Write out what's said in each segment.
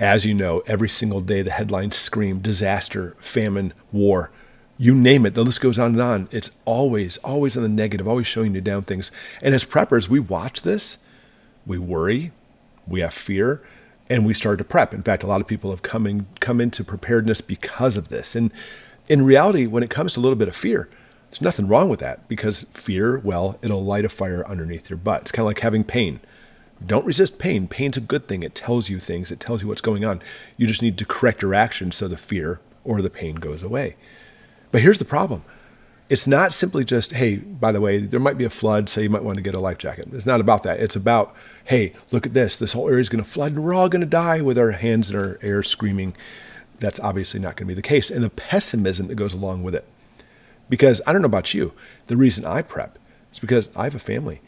As you know, every single day the headlines scream disaster, famine, war. You name it, the list goes on and on. It's always on the negative, always showing you down things. And as preppers, we watch this, we worry, we have fear, and we start to prep. In fact, a lot of people have come into preparedness because of this. And in reality, when it comes to a little bit of fear, there's nothing wrong with that, because fear, well, it'll light a fire underneath your butt. It's kind of like having pain. Don't resist pain. Pain's a good thing. It tells you things. It tells you what's going on. You just need to correct your action so the fear or the pain goes away. But here's the problem. It's not simply just, hey, by the way, there might be a flood, so you might want to get a life jacket. It's not about that. It's about, hey, look at this. This whole area is going to flood and we're all going to die, with our hands in our air screaming. That's obviously not going to be the case. And the pessimism that goes along with it. Because I don't know about you, the reason I prep is because I have a family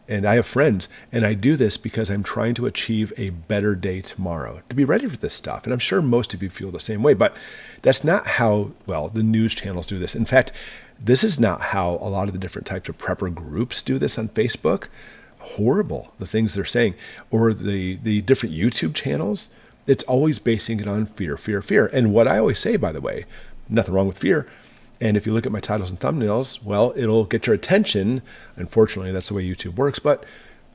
and I have friends, and I do this because I'm trying to achieve a better day tomorrow, to be ready for this stuff. And I'm sure most of you feel the same way, but that's not how, well, the news channels do this. In fact, this is not how a lot of the different types of prepper groups do this on Facebook. Horrible, the things they're saying. Or the different YouTube channels. It's always basing it on fear, fear, fear. And what I always say, by the way, nothing wrong with fear. And if you look at my titles and thumbnails, well, it'll get your attention. Unfortunately, that's the way YouTube works. But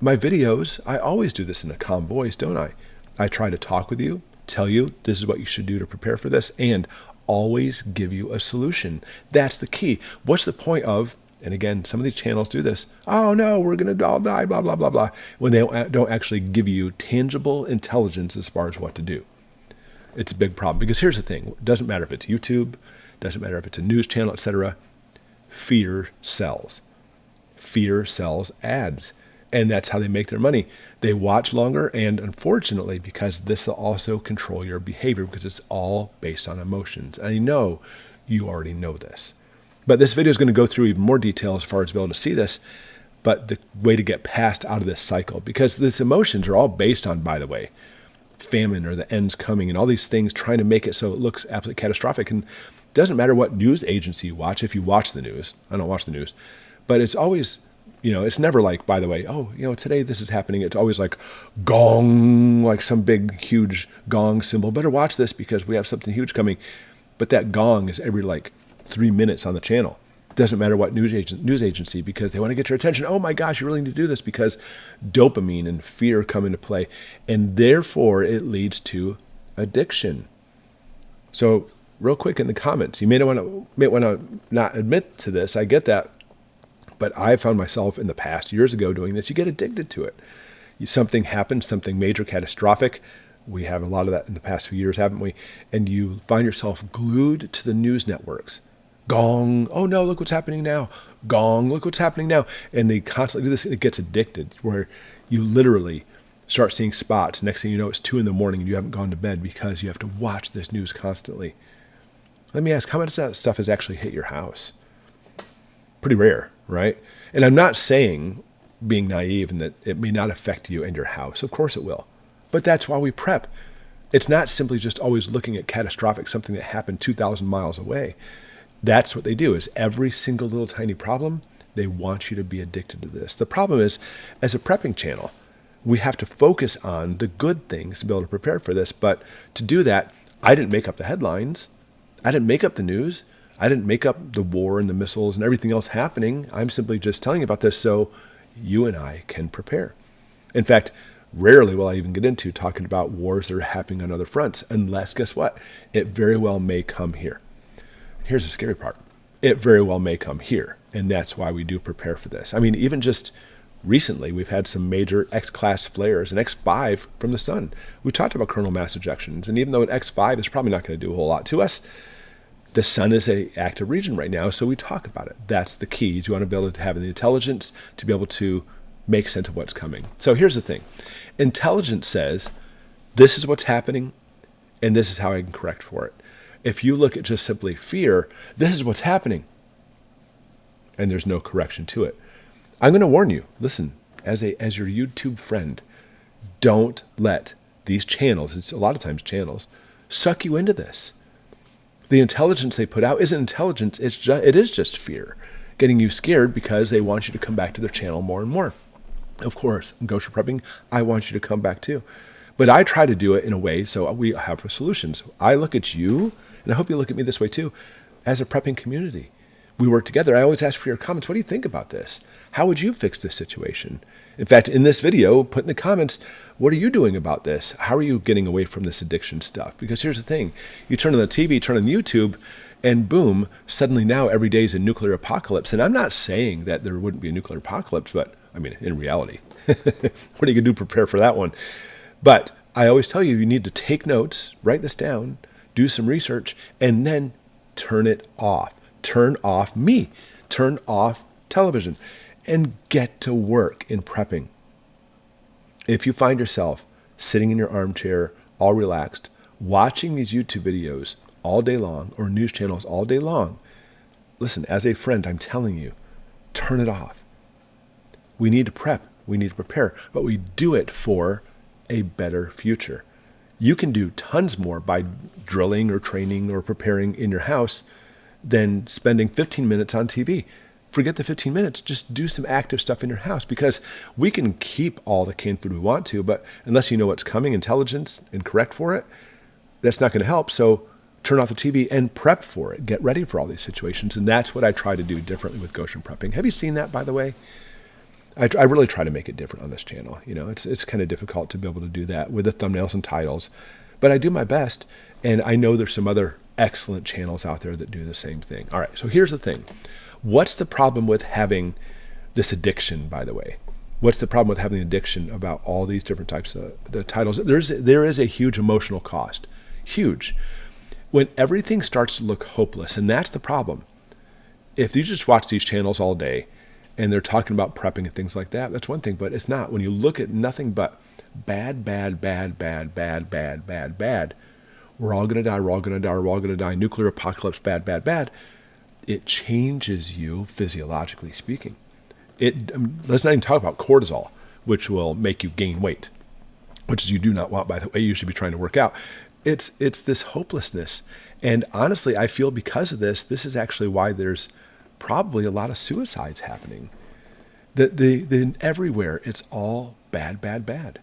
my videos, I always do this in a calm voice, don't I? I try to talk with you, tell you this is what you should do to prepare for this, and always give you a solution. That's the key. What's the point of, and again, some of these channels do this, oh no, we're going to all die, blah, blah, blah, blah, when they don't actually give you tangible intelligence as far as what to do. It's a big problem, because here's the thing. It doesn't matter if it's YouTube, doesn't matter if it's a news channel, etc. Fear sells. Fear sells ads. And that's how they make their money. They watch longer, and unfortunately, because this will also control your behavior, because it's all based on emotions. And I know you already know this. But this video is going to go through even more detail as far as being able to see this, but the way to get past out of this cycle, because these emotions are all based on, by the way, famine or the end's coming and all these things, trying to make it so it looks absolutely catastrophic. And it doesn't matter what news agency you watch, if you watch the news. I don't watch the news, but it's always, it's never like, by the way, oh, today this is happening. It's always like gong, like some big, huge gong symbol. Better watch this because we have something huge coming. But that gong is every 3 minutes on the channel. It doesn't matter what news agency, because they want to get your attention. Oh my gosh, you really need to do this, because dopamine and fear come into play, and therefore it leads to addiction. So real quick in the comments, you may want to not admit to this. I get that. But I found myself in the past, years ago, doing this. You get addicted to it. Something happens, something major, catastrophic. We have a lot of that in the past few years, haven't we? And you find yourself glued to the news networks. Gong, oh no, look what's happening now. Gong, look what's happening now. And they constantly do this. It gets addicted, where you literally start seeing spots. Next thing you know, it's 2 a.m. and you haven't gone to bed because you have to watch this news constantly. Let me ask, how much of that stuff has actually hit your house? Pretty rare, right? And I'm not saying, being naive, and that it may not affect you and your house. Of course it will. But that's why we prep. It's not simply just always looking at catastrophic, something that happened 2,000 miles away. That's what they do, is every single little tiny problem, they want you to be addicted to this. The problem is, as a prepping channel, we have to focus on the good things to be able to prepare for this. But to do that, I didn't make up the headlines. I didn't make up the news. I didn't make up the war and the missiles and everything else happening. I'm simply just telling you about this so you and I can prepare. In fact, rarely will I even get into talking about wars that are happening on other fronts, unless, guess what? It very well may come here. Here's the scary part. It very well may come here, and that's why we do prepare for this. I mean, even just recently, we've had some major X-class flares, an X5 from the sun. We talked about coronal mass ejections, and even though an X5 is probably not going to do a whole lot to us, the sun is an active region right now, so we talk about it. That's the key. You want to be able to have the intelligence to be able to make sense of what's coming. So here's the thing. Intelligence says, this is what's happening, and this is how I can correct for it. If you look at just simply fear, this is what's happening, and there's no correction to it. I'm going to warn you, listen, as your YouTube friend, don't let these channels, it's a lot of times channels, suck you into this. The intelligence they put out isn't intelligence, it is just fear, getting you scared because they want you to come back to their channel more and more. Of course, in Goshen Prepping, I want you to come back too. But I try to do it in a way so we have solutions. I look at you, and I hope you look at me this way too, as a prepping community. We work together. I always ask for your comments. What do you think about this? How would you fix this situation? In fact, in this video, put in the comments, what are you doing about this? How are you getting away from this addiction stuff? Because here's the thing. You turn on the TV, turn on YouTube, and boom, suddenly now every day is a nuclear apocalypse. And I'm not saying that there wouldn't be a nuclear apocalypse, but I mean, in reality, what are you going to do to prepare for that one? But I always tell you, you need to take notes, write this down, do some research, and then turn it off. Turn off me. Turn off television and get to work in prepping. If you find yourself sitting in your armchair, all relaxed, watching these YouTube videos all day long or news channels all day long, listen, as a friend, I'm telling you, turn it off. We need to prep. We need to prepare, but we do it for a better future. You can do tons more by drilling or training or preparing in your house than spending 15 minutes on TV. Forget the 15 minutes, just do some active stuff in your house, because we can keep all the canned food we want to, but unless you know what's coming, intelligence and correct for it, that's not going to help. So turn off the TV and prep for it. Get ready for all these situations. And that's what I try to do differently with Goshen Prepping. Have you seen that, by the way? I really try to make it different on this channel. You know, it's kind of difficult to be able to do that with the thumbnails and titles, but I do my best. And I know there's some other excellent channels out there that do the same thing. All right, so here's the thing. What's the problem with having this addiction, by the way? What's the problem with having the addiction about all these different types of the titles? There is a huge emotional cost. Huge. When everything starts to look hopeless, and that's the problem. If you just watch these channels all day and they're talking about prepping and things like that, that's one thing, but it's not. When you look at nothing but bad, bad, bad, bad, bad, bad, bad, bad, we're all going to die, we're all going to die, we're all going to die, nuclear apocalypse, bad, bad, bad, it changes you physiologically speaking. Let's not even talk about cortisol, which will make you gain weight, which you do not want, by the way. You should be trying to work out. It's this hopelessness. And honestly, I feel because of this is actually why there's probably a lot of suicides happening. Everywhere, it's all bad, bad, bad.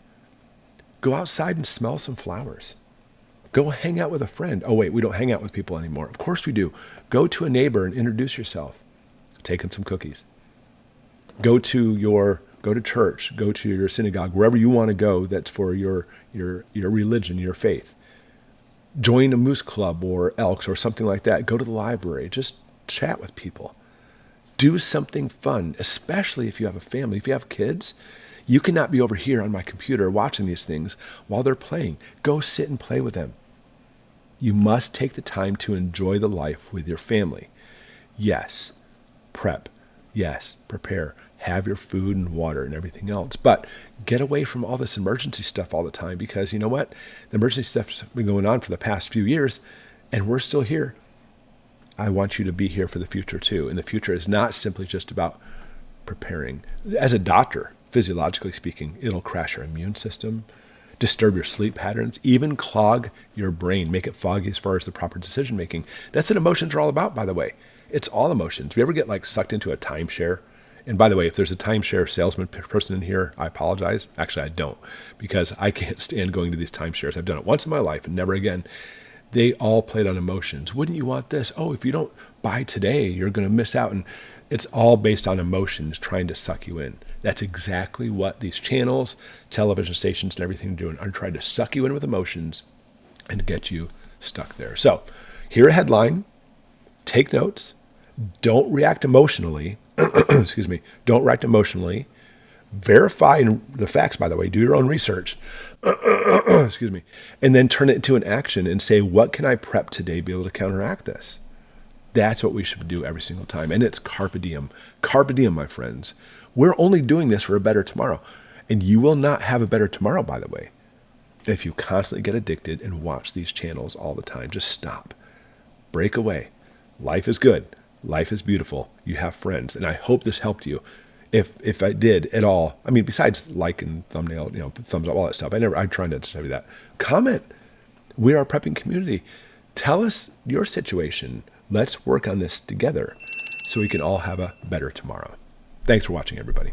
Go outside and smell some flowers. Go hang out with a friend. Oh, wait, we don't hang out with people anymore. Of course we do. Go to a neighbor and introduce yourself. Take them some cookies. Go to church. Go to your synagogue, wherever you want to go that's for your religion, your faith. Join a moose club or Elks or something like that. Go to the library. Just chat with people. Do something fun, especially if you have a family. If you have kids, you cannot be over here on my computer watching these things while they're playing. Go sit and play with them. You must take the time to enjoy the life with your family. Yes, prep. Yes, prepare. Have your food and water and everything else. But get away from all this emergency stuff all the time, because you know what? The emergency stuff's been going on for the past few years, and we're still here. I want you to be here for the future too. And the future is not simply just about preparing. As a doctor, physiologically speaking, it'll crash your immune system, disturb your sleep patterns, even clog your brain, make it foggy as far as the proper decision making. That's what emotions are all about, by the way. It's all emotions. If you ever get sucked into a timeshare, and by the way, if there's a timeshare salesman person in here, I apologize. Actually, I don't, because I can't stand going to these timeshares. I've done it once in my life and never again. They all played on emotions. Wouldn't you want this? Oh, if you don't buy today, you're going to miss out. And it's all based on emotions trying to suck you in. That's exactly what these channels, television stations, and everything are doing, are trying to suck you in with emotions and get you stuck there. So here a headline. Take notes. Don't react emotionally. Excuse me. Don't react emotionally. Verify the facts, by the way. Do your own research. Excuse me. And then turn it into an action and say, what can I prep today to be able to counteract this? That's what we should do every single time. And it's carpe diem. Carpe diem, my friends. We're only doing this for a better tomorrow. And you will not have a better tomorrow, by the way, if you constantly get addicted and watch these channels all the time. Just stop. Break away. Life is good. Life is beautiful. You have friends. And I hope this helped you. If I did at all, I mean, besides like and thumbnail, thumbs up, all that stuff, I try not to tell you that. Comment. We are a prepping community. Tell us your situation. Let's work on this together so we can all have a better tomorrow. Thanks for watching, everybody.